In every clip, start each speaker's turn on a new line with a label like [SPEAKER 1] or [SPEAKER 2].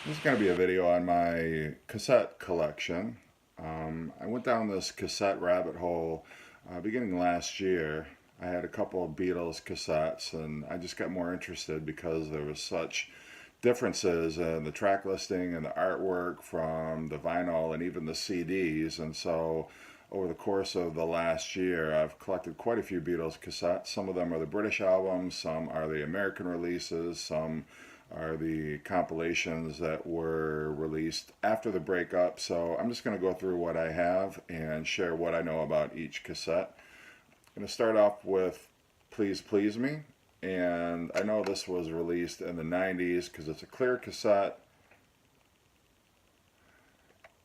[SPEAKER 1] This is going to be a video on my cassette collection. I went down this cassette rabbit hole beginning last year. I had a couple of Beatles cassettes and I just got more interested because there was such differences in the track listing and the artwork from the vinyl and even the CDs. And so over the course of the last year, I've collected quite a few Beatles cassettes. Some of them are the British albums, some are the American releases, some are the compilations that were released after the breakup. So I'm just going to go through what I have and share what I know about each cassette. I'm going to start off with Please Please Me. And I know this was released in the 90s because it's a clear cassette.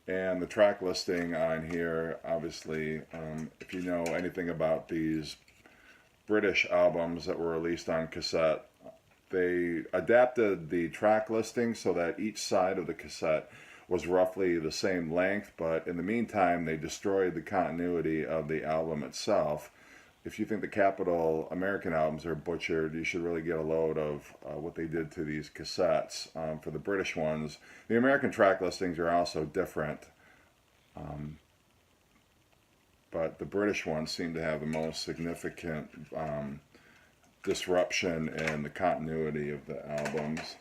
[SPEAKER 1] And the track listing on here, obviously, if you know anything about these British albums that were released on cassette, they adapted the track listing so that each side of the cassette was roughly the same length, but in the meantime, they destroyed the continuity of the album itself. If you think the Capitol American albums are butchered, you should really get a load of what they did to these cassettes. For the British ones, the American track listings are also different, but the British ones seem to have the most significant disruption in the continuity of the albums.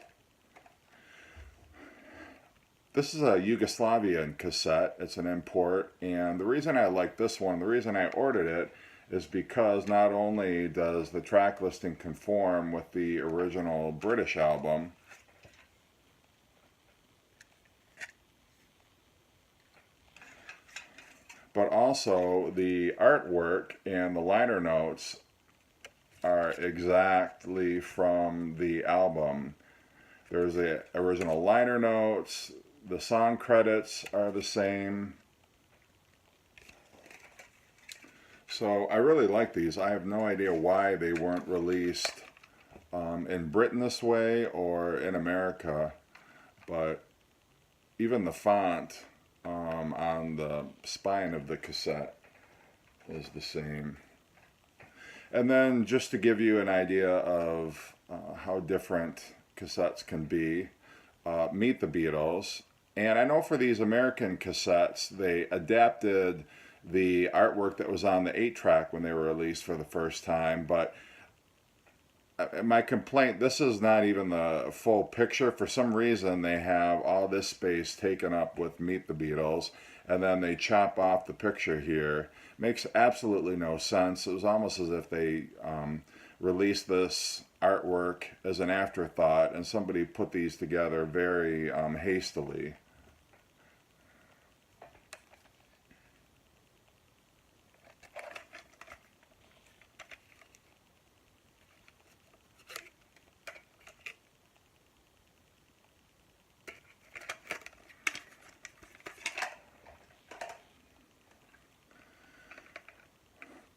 [SPEAKER 1] This is a Yugoslavian cassette. It's an import, and the reason I like this one, the reason I ordered it, is because not only does the track listing conform with the original British album, but also the artwork and the liner notes are exactly from the album. There's the original liner notes, the song credits are the same. So I really like these. I have no idea why they weren't released in Britain this way or in America, but even the font on the spine of the cassette is the same. And then just to give you an idea of how different cassettes can be, Meet the Beatles. And I know for these American cassettes, they adapted the artwork that was on the 8-track when they were released for the first time. But my complaint, this is not even the full picture. For some reason, they have all this space taken up with Meet the Beatles, and then they chop off the picture here. Makes absolutely no sense. It was almost as if they released this artwork as an afterthought, and somebody put these together very hastily.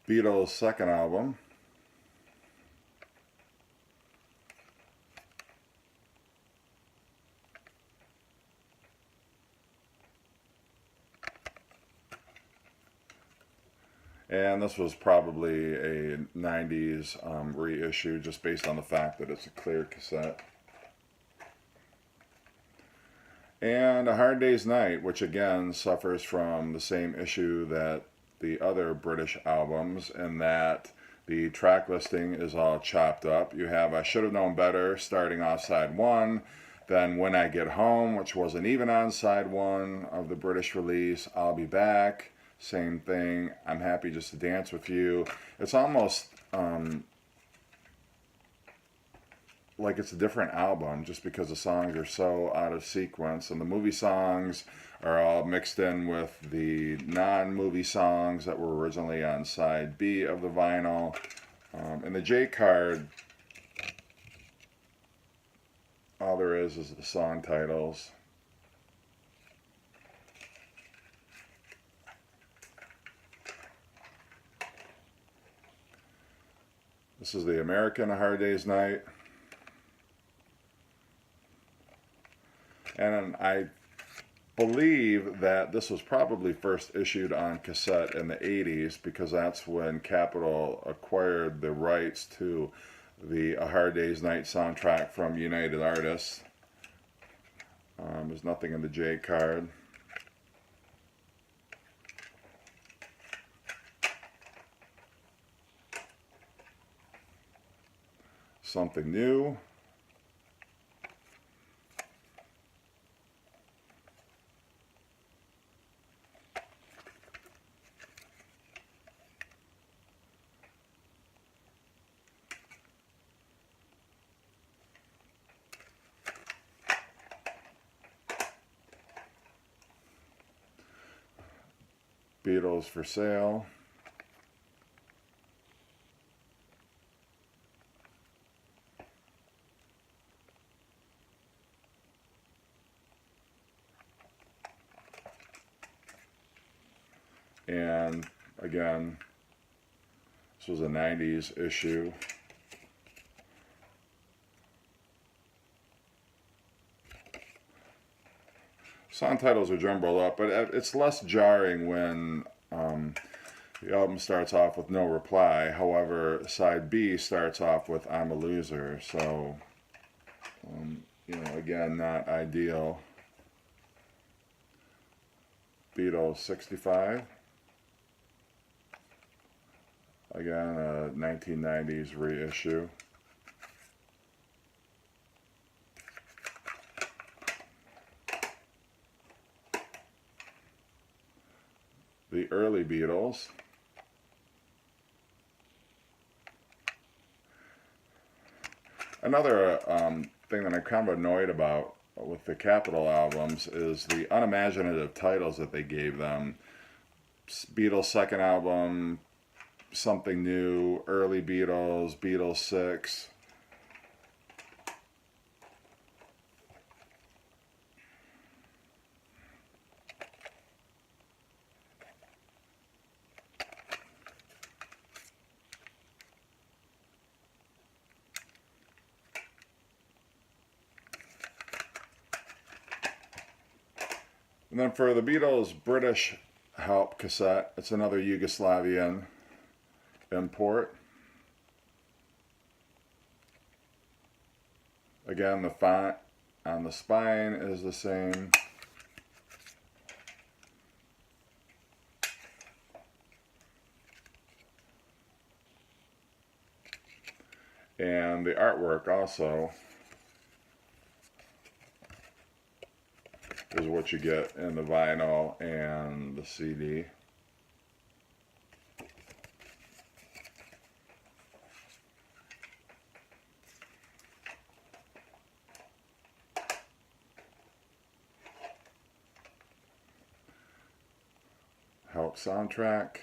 [SPEAKER 1] Beatles' second album. And this was probably a 90s reissue just based on the fact that it's a clear cassette. And A Hard Day's Night, which again suffers from the same issue that the other British albums, in that the track listing is all chopped up. You have I Should Have Known Better starting off side one, then When I Get Home, which wasn't even on side one of the British release, I'll Be Back, same thing, I'm Happy Just to Dance with You. It's almost like it's a different album just because the songs are so out of sequence, and the movie songs are all mixed in with the non-movie songs that were originally on side B of the vinyl. And the J card, all there is the song titles. This is the American A Hard Day's Night. And I believe that this was probably first issued on cassette in the 80s because that's when Capitol acquired the rights to the A Hard Day's Night soundtrack from United Artists. There's nothing in the J card. Something new. Beatles for sale. And again, this was a 90s issue. Song titles are jumbled up, but it's less jarring when the album starts off with No Reply. However, side B starts off with I'm a Loser. So, you know, again, not ideal. Beatles 65. Again, a 1990s reissue. The early Beatles. Another thing that I'm kind of annoyed about with the Capitol albums is the unimaginative titles that they gave them. Beatles' second album, Something New, Early Beatles, Beatles 6. And then for the Beatles British Help cassette, it's another Yugoslavian import. Again, the font on the spine is the same. And the artwork also is what you get in the vinyl and the CD. Help soundtrack.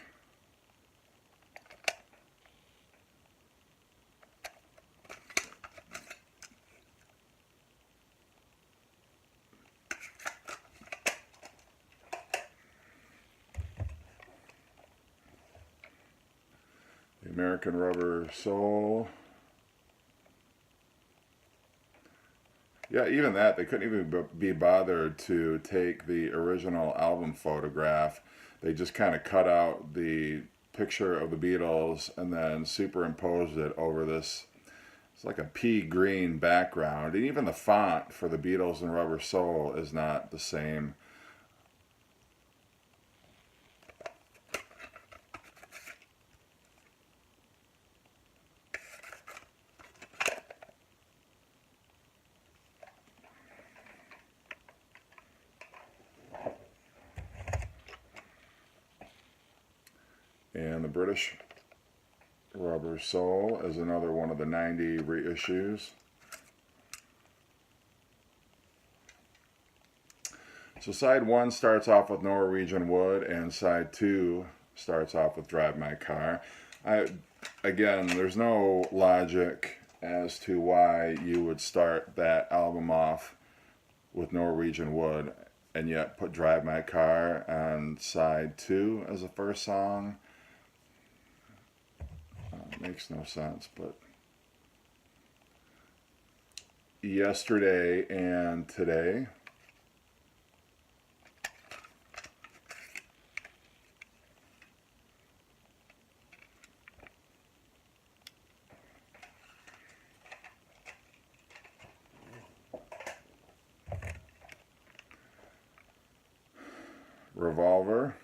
[SPEAKER 1] The American Rubber Soul. Yeah, even that, they couldn't even be bothered to take the original album photograph. They just kind of cut out the picture of the Beatles and then superimposed it over this. It's like a pea green background. And even the font for the Beatles and Rubber Soul is not the same. And the British Rubber Soul is another one of the 90 reissues. So side 1 starts off with Norwegian Wood, and side 2 starts off with Drive My Car. Again, there's no logic as to why you would start that album off with Norwegian Wood and yet put Drive My Car on side 2 as the first song. Makes no sense, but Yesterday and Today. Revolver.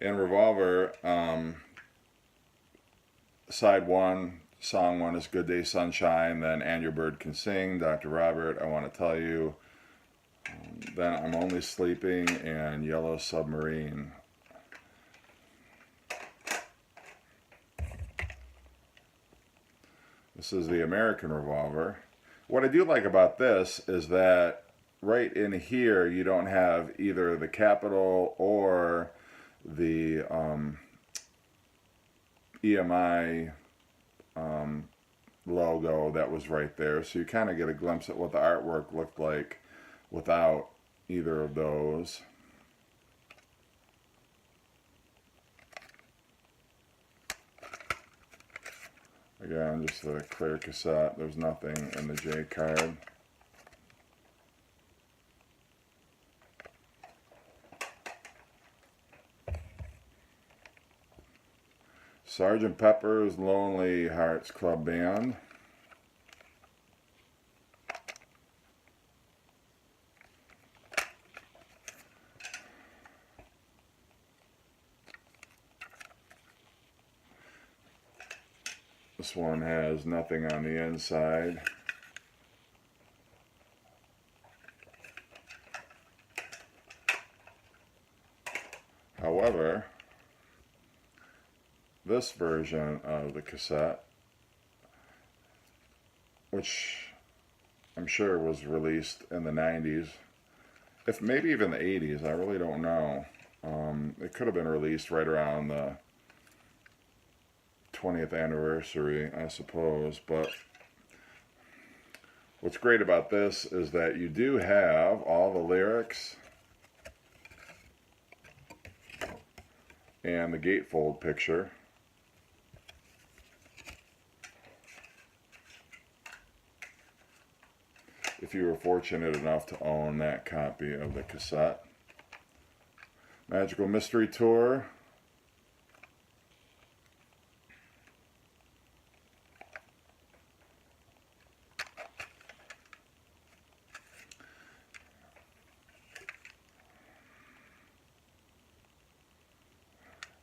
[SPEAKER 1] In Revolver, side one, song one is Good Day Sunshine, then And Your Bird Can Sing, Dr. Robert, I Want to Tell You, then I'm Only Sleeping, and Yellow Submarine. This is the American Revolver. What I do like about this is that right in here you don't have either the capital or the EMI logo that was right there, so you kind of get a glimpse at what the artwork looked like without either of those. Again, just a clear cassette. There's nothing in the J card. Sgt. Pepper's Lonely Hearts Club Band. This one has nothing on the inside. However, this version of the cassette, which I'm sure was released in the 90s, if maybe even the 80s, I really don't know. It could have been released right around the 20th anniversary, I suppose, but what's great about this is that you do have all the lyrics and the gatefold picture. If you were fortunate enough to own that copy of the cassette. Magical Mystery Tour.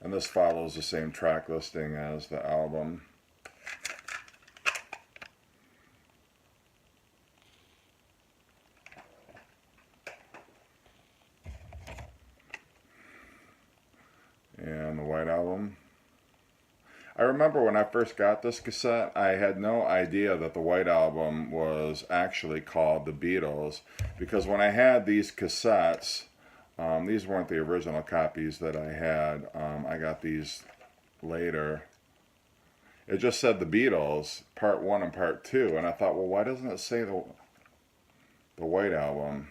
[SPEAKER 1] And this follows the same track listing as the album. And the White Album. I remember when I first got this cassette, I had no idea that the White Album was actually called the Beatles, because when I had these cassettes, these weren't the original copies that I had. I got these later. It just said the Beatles, Part 1 and Part 2, and I thought, well, why doesn't it say the White Album?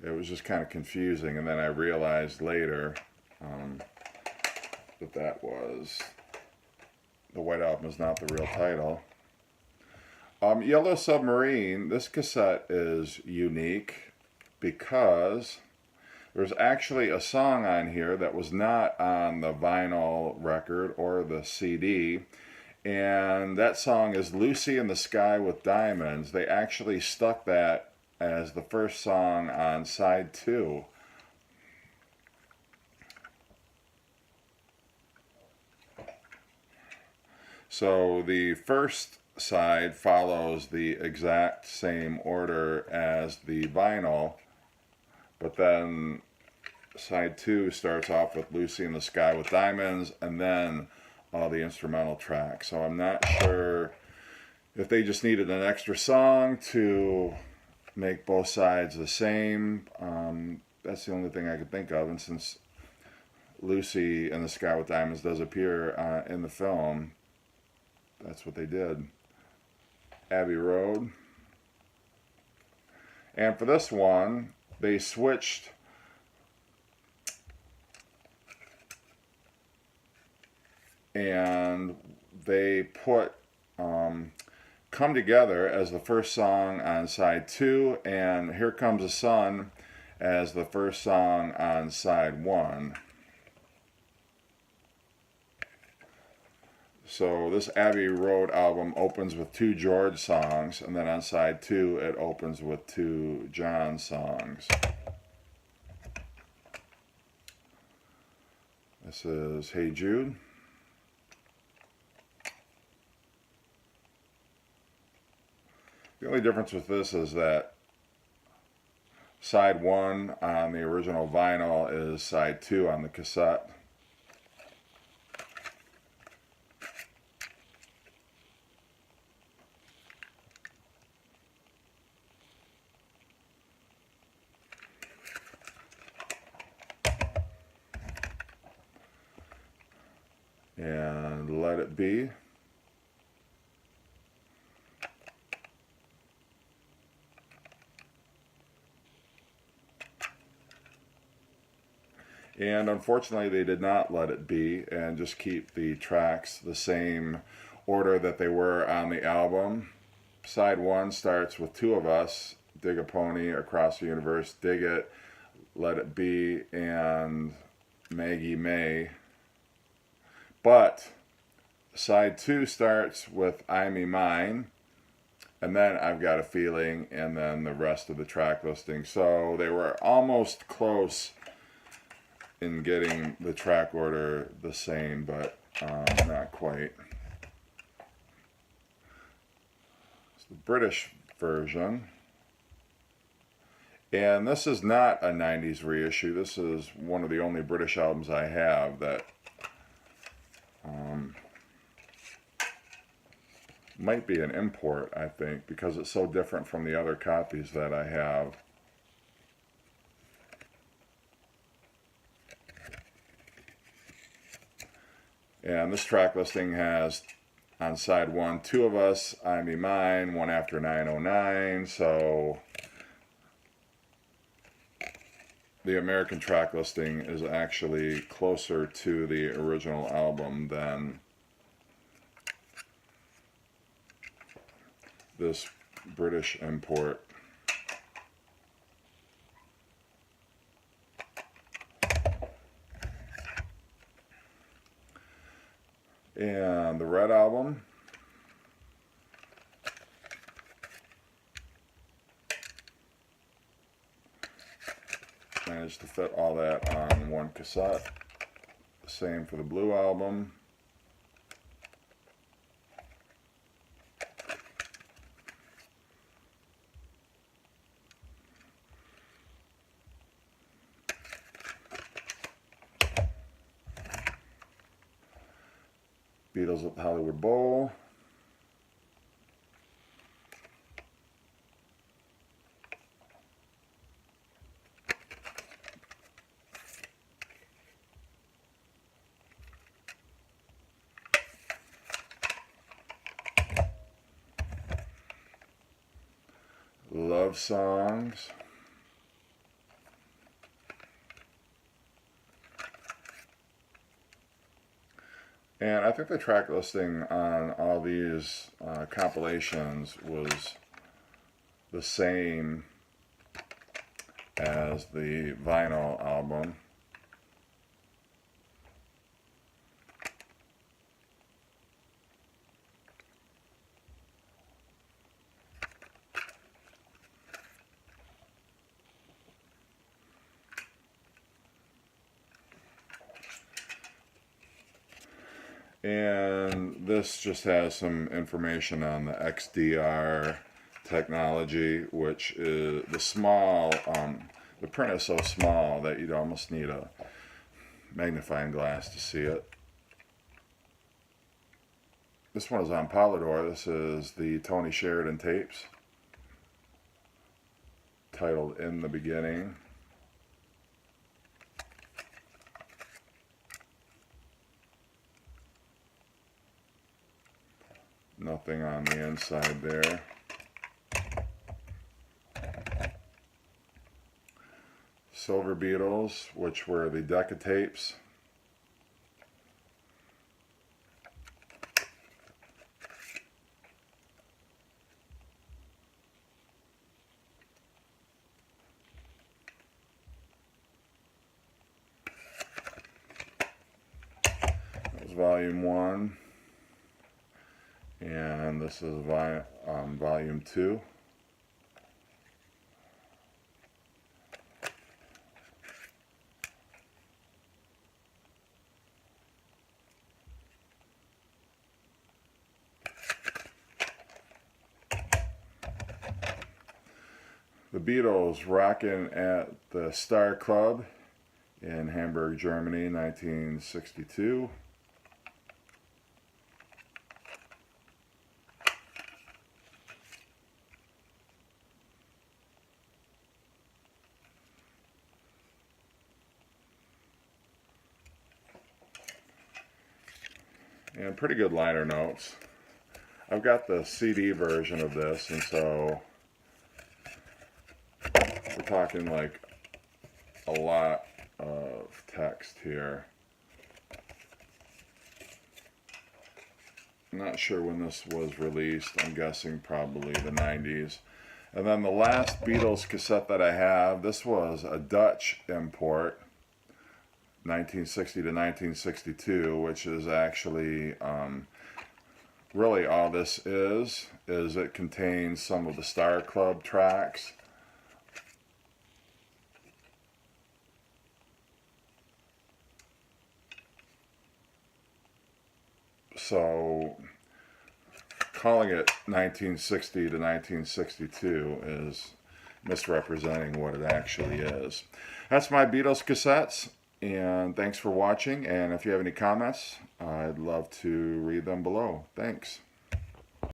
[SPEAKER 1] It was just kind of confusing, and then I realized later that was the White Album is not the real title. Yellow Submarine, this cassette is unique because there's actually a song on here that was not on the vinyl record or the CD, and that song is Lucy in the Sky with Diamonds. They actually stuck that as the first song on side 2. So the first side follows the exact same order as the vinyl, but then side 2 starts off with Lucy in the Sky with Diamonds and then all the instrumental tracks. So I'm not sure if they just needed an extra song to make both sides the same. That's the only thing I could think of, and since Lucy in the Sky with Diamonds does appear in the film, that's what they did. Abbey Road. And for this one, they switched and they put come together as the first song on side 2, and Here Comes the Sun as the first song on side 1. So this Abbey Road album opens with 2 George songs, and then on side 2 it opens with 2 John songs. This is Hey Jude. The only difference with this is that side 1 on the original vinyl is side 2 on the cassette. And Let It Be. And unfortunately they did not let it be and just keep the tracks the same order that they were on the album. Side 1 starts with 2 of Us, Dig a Pony, Across the Universe, Dig It, Let It Be, and Maggie May. But side 2 starts with I Me Mine, and then I've Got a Feeling, and then the rest of the track listing. So they were almost close in getting the track order the same, but not quite. It's the British version. And this is not a 90s reissue. This is one of the only British albums I have that might be an import, I think, because it's so different from the other copies that I have. And this track listing has on side 1 2 of Us, I Me Mine, One After 909. So the American track listing is actually closer to the original album than this British import. And the Red Album. Managed to fit all that on one cassette. Same for the Blue Album. Beatles at the Hollywood Bowl. Love Songs. And I think the track listing on all these compilations was the same as the vinyl album. And this just has some information on the XDR technology, which is the small, the print is so small that you'd almost need a magnifying glass to see it. This one is on Polydor. This is the Tony Sheridan tapes, titled In the Beginning. Nothing on the inside there. Silver Beatles, which were the Decca tapes. Beatles Volume 1, and this is Volume 2. The Beatles rocking at the Star Club in Hamburg, Germany, 1962. And pretty good liner notes. I've got the CD version of this, and so we're talking like a lot of text here. I'm not sure when this was released. I'm guessing probably the 90s. And then the last Beatles cassette that I have, this was a Dutch import, 1960 to 1962, which is actually really all this is it contains some of the Star Club tracks. So calling it 1960 to 1962 is misrepresenting what it actually is. That's my Beatles cassettes, and thanks for watching. And if you have any comments, I'd love to read them below. Thanks.